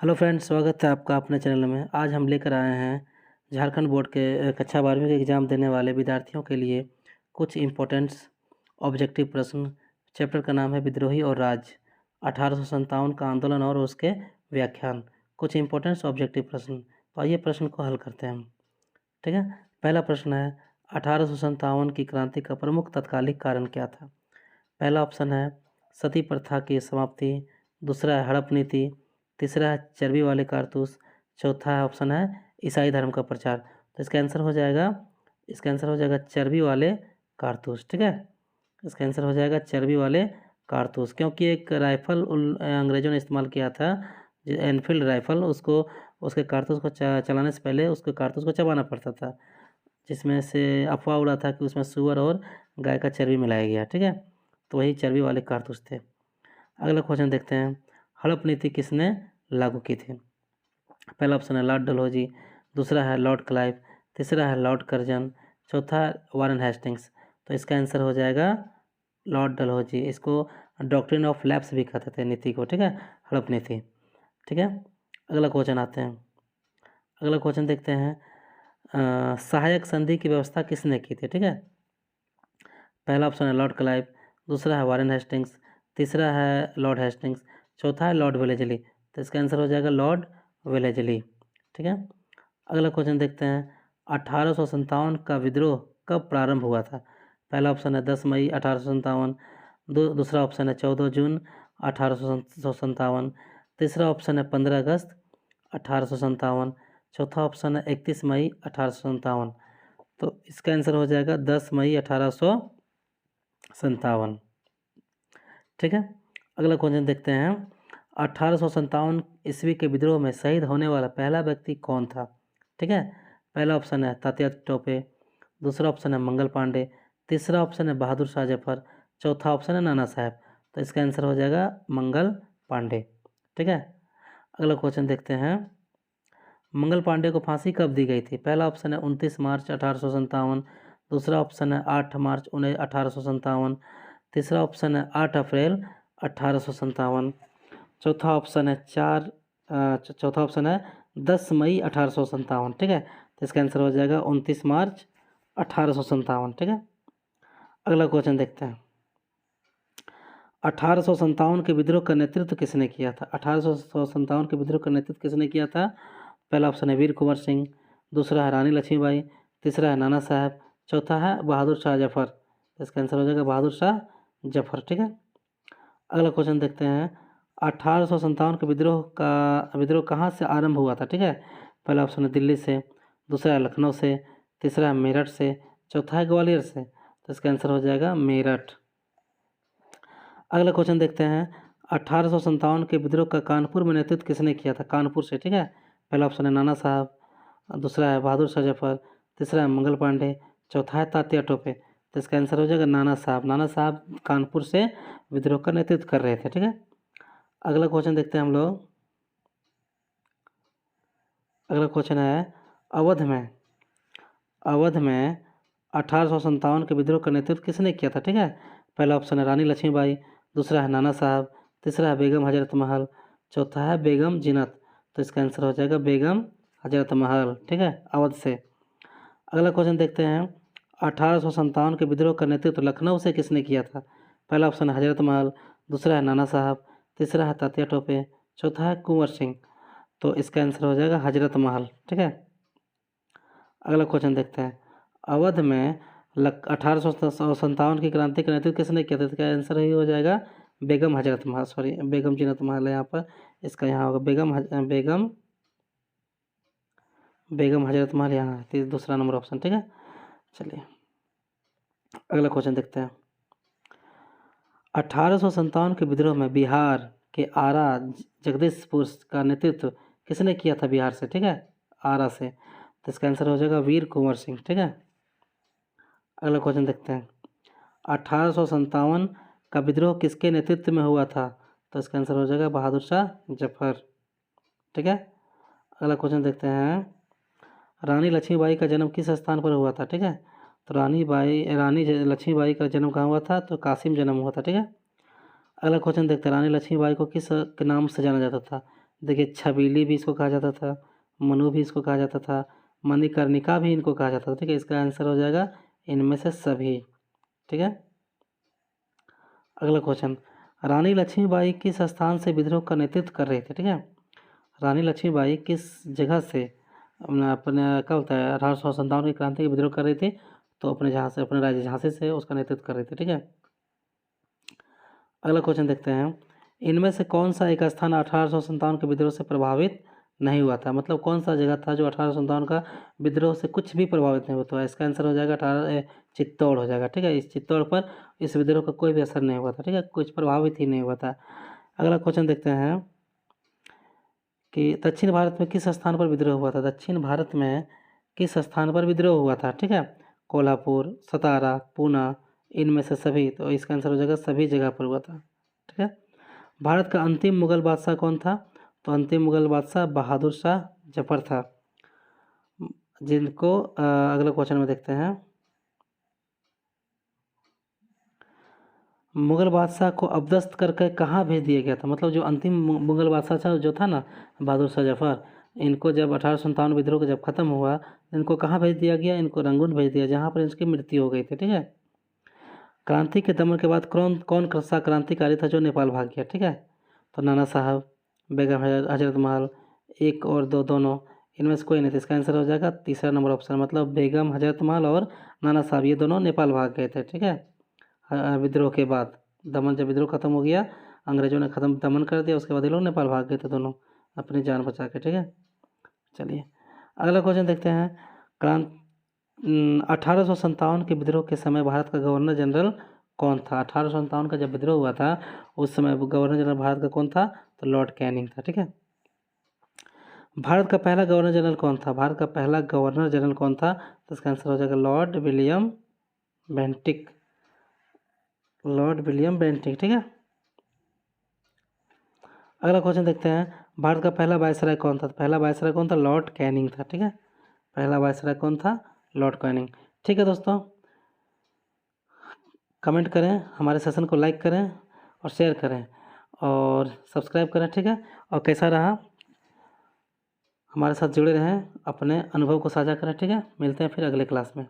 Hello friends, स्वागत है आपका अपने चैनल में। आज हम लेकर आए हैं झारखंड बोर्ड के कक्षा 12वीं के एग्ज़ाम देने वाले विद्यार्थियों के लिए कुछ इम्पोर्टेंट्स ऑब्जेक्टिव प्रश्न। चैप्टर का नाम है विद्रोही और राज, 1857 का आंदोलन और उसके व्याख्यान। कुछ इम्पोर्टेंट्स ऑब्जेक्टिव प्रश्न। तो आइए प्रश्न को हल करते हैं हम। ठीक है। पहला प्रश्न है, 1857 की क्रांति का प्रमुख तत्कालिक कारण क्या था? पहला ऑप्शन है सती प्रथा की समाप्ति, दूसरा है हड़प नीति, तीसरा है चर्बी वाले कारतूस, चौथा है ऑप्शन है ईसाई धर्म का प्रचार। तो इसका आंसर हो जाएगा चर्बी वाले कारतूस। ठीक है, इसका आंसर हो जाएगा चर्बी वाले कारतूस, क्योंकि एक राइफल अंग्रेज़ों ने इस्तेमाल किया था, एनफील्ड राइफल। उसको उसके कारतूस को चलाने से पहले उसके कारतूस को चबाना पड़ता था, जिसमें से अफवाह उड़ा था कि उसमें सुअर और गाय का चर्बी मिलाया गया। ठीक है, तो वही चर्बी वाले कारतूस थे। अगला क्वेश्चन देखते हैं, हड़प नीति किसने लागू की थी? पहला ऑप्शन है लॉर्ड डलहौजी, दूसरा है लॉर्ड क्लाइव, तीसरा है लॉर्ड कर्जन, चौथा वारेन हेस्टिंग्स। तो इसका आंसर हो जाएगा लॉर्ड डलहौजी। इसको डॉक्ट्रिन ऑफ लैप्स भी कहते थे नीति को। ठीक है, हड़प नीति। ठीक है, अगला क्वेश्चन आते हैं। अगला क्वेश्चन देखते हैं, सहायक संधि की व्यवस्था किसने की थी? ठीक है, पहला ऑप्शन है लॉर्ड क्लाइव, दूसरा है वारेन हेस्टिंग्स, तीसरा है लॉर्ड हेस्टिंग्स, चौथा है लॉर्ड वेलेजली। तो इसका आंसर हो जाएगा लॉर्ड वेलेजली। ठीक है, अगला क्वेश्चन देखते हैं, 1857 का विद्रोह कब प्रारंभ हुआ था? पहला ऑप्शन है 10 मई 1857, दूसरा ऑप्शन है 14 जून 1857, तीसरा ऑप्शन है 15 अगस्त 1857, चौथा ऑप्शन है 31 मई 1857। तो इसका आंसर हो जाएगा 10 मई 1857। ठीक है, अगला क्वेश्चन देखते हैं, 1857 ईस्वी के विद्रोह में शहीद होने वाला पहला व्यक्ति कौन था? ठीक है, पहला ऑप्शन है तात्या टोपे, दूसरा ऑप्शन है मंगल पांडे, तीसरा ऑप्शन है बहादुर शाह जफर, चौथा ऑप्शन है नाना साहब। तो इसका आंसर हो जाएगा मंगल पांडे। ठीक है, अगला क्वेश्चन देखते हैं, मंगल पांडे को फांसी कब दी गई थी? पहला ऑप्शन है 29 मार्च 1857, दूसरा ऑप्शन है 8 मार्च 1857, तीसरा ऑप्शन है 8 अप्रैल 1857, चौथा ऑप्शन है चौथा ऑप्शन है 10 मई 1857। ठीक है, तो इसका आंसर हो जाएगा 29 मार्च 1857। ठीक है, अगला क्वेश्चन देखते हैं, 1857 के विद्रोह का नेतृत्व किसने किया था? 1857 के विद्रोह का नेतृत्व किसने किया था? पहला ऑप्शन है वीर कुंवर सिंह, दूसरा है रानी लक्ष्मीबाई, तीसरा है नाना साहब, चौथा है बहादुर शाह जफर। तो इसका आंसर हो जाएगा बहादुर शाह जफर। ठीक है, अगला क्वेश्चन देखते हैं, 1857 के विद्रोह कहाँ से आरंभ हुआ था? ठीक है, पहला ऑप्शन है दिल्ली से, दूसरा है लखनऊ से, तीसरा है मेरठ से, चौथा है ग्वालियर से। तो इसका आंसर हो जाएगा मेरठ। अगला क्वेश्चन देखते हैं, 1857 के विद्रोह का कानपुर में नेतृत्व किसने किया था? कानपुर से। ठीक है, पहला ऑप्शन है नाना साहब, दूसरा है बहादुर शाह जफर, तीसरा है मंगल पांडे, चौथा है तात्या टोपे। तो इसका आंसर हो जाएगा नाना साहब। नाना साहब कानपुर से विद्रोह का नेतृत्व कर रहे थे। ठीक है, अगला क्वेश्चन देखते हैं हम लोग। अगला क्वेश्चन है, अवध में 1857 के विद्रोह का नेतृत्व किसने किया था? ठीक है, पहला ऑप्शन है रानी लक्ष्मीबाई, दूसरा है नाना साहब, तीसरा है बेगम हजरत महल, चौथा है बेगम जीनत। तो इसका आंसर हो जाएगा बेगम हजरत महल। ठीक है, अवध से। अगला क्वेश्चन देखते हैं, 1857 के विद्रोह का नेतृत्व लखनऊ से किसने किया था? पहला ऑप्शन है हजरत महल, दूसरा है नाना साहब, तीसरा है तात्या टोपे, चौथा है कुंवर सिंह। तो इसका आंसर हो जाएगा हजरत महल। ठीक है, अगला क्वेश्चन देखते हैं, अवध में 1857 की क्रांति का नेतृत्व किसने किया था? इसका आंसर ही हो जाएगा बेगम हजरत महल, सॉरी बेगम जीनत महल है यहाँ पर, इसका यहाँ होगा बेगम हजरत महल यहाँ है, दूसरा नंबर ऑप्शन। ठीक है, चलिए अगला क्वेश्चन देखते हैं, 1857 के विद्रोह में बिहार के आरा जगदीशपुर का नेतृत्व किसने किया था? बिहार से। ठीक है, आरा से। तो इसका आंसर हो जाएगा वीर कुंवर सिंह। ठीक है, अगला क्वेश्चन देखते हैं, 1857 का विद्रोह किसके नेतृत्व में हुआ था? तो इसका आंसर हो जाएगा बहादुर शाह जफर। ठीक है, अगला क्वेश्चन देखते हैं, रानी लक्ष्मीबाई का जन्म किस स्थान पर हुआ था? ठीक है, तो रानी लक्ष्मीबाई का जन्म कहाँ हुआ था? तो कासिम जन्म हुआ था। ठीक है, अगला क्वेश्चन देखते हैं, रानी लक्ष्मीबाई को किस के नाम से जाना जाता था? देखिए छबीली भी इसको कहा जाता था, मनु भी इसको कहा जाता था, मणिकर्णिका भी इनको कहा जाता था। ठीक है, इसका आंसर हो जाएगा इनमें से सभी। ठीक है, अगला क्वेश्चन, रानी लक्ष्मीबाई किस स्थान से विद्रोह का नेतृत्व कर रही थी? ठीक है, रानी लक्ष्मीबाई किस जगह से अपने क्या बोलता है 1857 की क्रांति के विद्रोह कर रही थी? तो अपने जहाँ से, अपने राज्य झांसी से उसका नेतृत्व कर रही थी। ठीक है, अगला क्वेश्चन देखते हैं, इनमें से कौन सा एक स्थान 1857 के विद्रोह से प्रभावित नहीं हुआ था? मतलब कौन सा जगह था जो 1857 का विद्रोह से कुछ भी प्रभावित नहीं हुआ था? इसका आंसर हो जाएगा चित्तौड़ हो जाएगा। ठीक है, इस चित्तौड़ पर इस विद्रोह का कोई भी असर नहीं हुआ था। ठीक है, कुछ प्रभावित ही नहीं हुआ था। अगला क्वेश्चन देखते हैं कि दक्षिण भारत में किस स्थान पर विद्रोह हुआ था? दक्षिण भारत में किस स्थान पर विद्रोह हुआ था? ठीक है, कोल्हापुर, सतारा, पूना, इनमें से सभी। तो इसका आंसर हो जाएगा सभी जगह पर हुआ था। ठीक है, भारत का अंतिम मुगल बादशाह कौन था? तो अंतिम मुगल बादशाह बहादुर शाह जफर था, जिनको अगले क्वेश्चन में देखते हैं, मुगल बादशाह को अबदस्त करके कहाँ भेज दिया गया था? मतलब जो अंतिम मुगल बादशाह था जो था ना बहादुर शाह जफर, इनको जब 1857 विद्रोह का जब खत्म हुआ, इनको कहाँ भेज दिया गया? इनको रंगून भेज दिया, जहाँ पर इनकी मृत्यु हो गई थी। ठीक है, क्रांति के दमन के बाद कौन कौन सा क्रांतिकारी था जो नेपाल भाग गया? ठीक है, तो नाना साहब, बेगम हजरत महल, एक और दो दोनों, इनमें से कोई नहीं था। इसका आंसर हो जाएगा तीसरा नंबर ऑप्शन, मतलब बेगम हजरत महल और नाना साहब ये दोनों नेपाल भाग गए थे। ठीक है, विद्रोह के बाद, दमन जब विद्रोह खत्म हो गया, अंग्रेजों ने खत्म दमन कर दिया, उसके बाद ये लोग नेपाल भाग गए थे दोनों, अपनी जान बचा के। ठीक है, चलिए अगला क्वेश्चन देखते हैं, क्रांत 1857 के विद्रोह के समय भारत का गवर्नर जनरल कौन था? 1857 का जब विद्रोह हुआ था उस समय गवर्नर जनरल भारत का कौन था? तो लॉर्ड कैनिंग था। ठीक है, भारत का पहला गवर्नर जनरल कौन था? भारत का पहला गवर्नर जनरल कौन था? तो इसका आंसर हो जाएगा Lord William Bentinck, Lord William Bentinck. ठीक है, अगला क्वेश्चन देखते हैं, भारत का पहला वायसराय कौन था? पहला वायसराय कौन था? लॉर्ड कैनिंग था। ठीक है, पहला वायसराय कौन था? Lord Canning. ठीक है दोस्तों, कमेंट करें, हमारे सेशन को लाइक करें और शेयर करें और सब्सक्राइब करें। ठीक है, और कैसा रहा हमारे साथ जुड़े रहें, अपने अनुभव को साझा करें। ठीक है, मिलते हैं फिर अगले क्लास में।